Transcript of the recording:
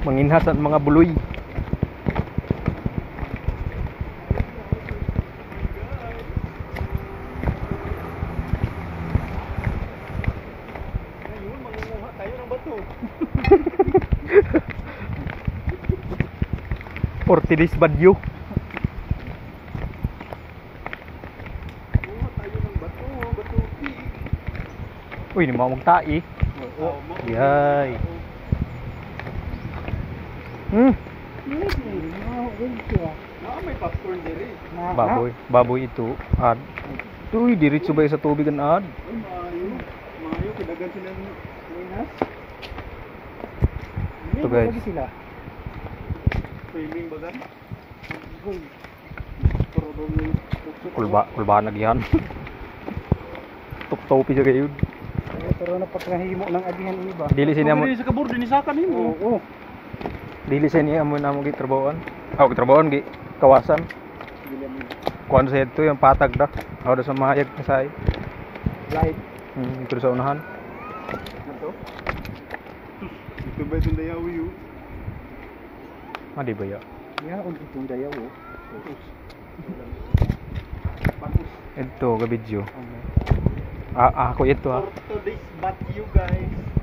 Manginhat sa mga buloy. Ngayon, mangunguha tayo ng bato. 40 days badyo. Mangunguha tayo ng bato, bato pig. Uy, ni mau magtai. Yay. May popcorn diri. Baboy itu ad. Uy, diretso ba sa tubig an ad? Ay, maayo. Maayo, kadagan sila ng minas. Ito guys. Sila. Swimming bagan. Pero doon yung Kulba nagyan. Top-topi sa kayo. pero napakahimo ng agihan ini ba? Dili sini amo. Sa kabur din isakan nimo. Oo. Dili sini amo namo gitrabawan. Gitrabawan gi kawasan. Kuan sa ito yung patag da. Ako sa mahayag na say. Light. Ito sa unahan. Ito. Ito ba itong dayaw yun? Di ba ya? Yeah, itong dayaw oh. Ito ka video. Ako ito ha. For today's batyo guys.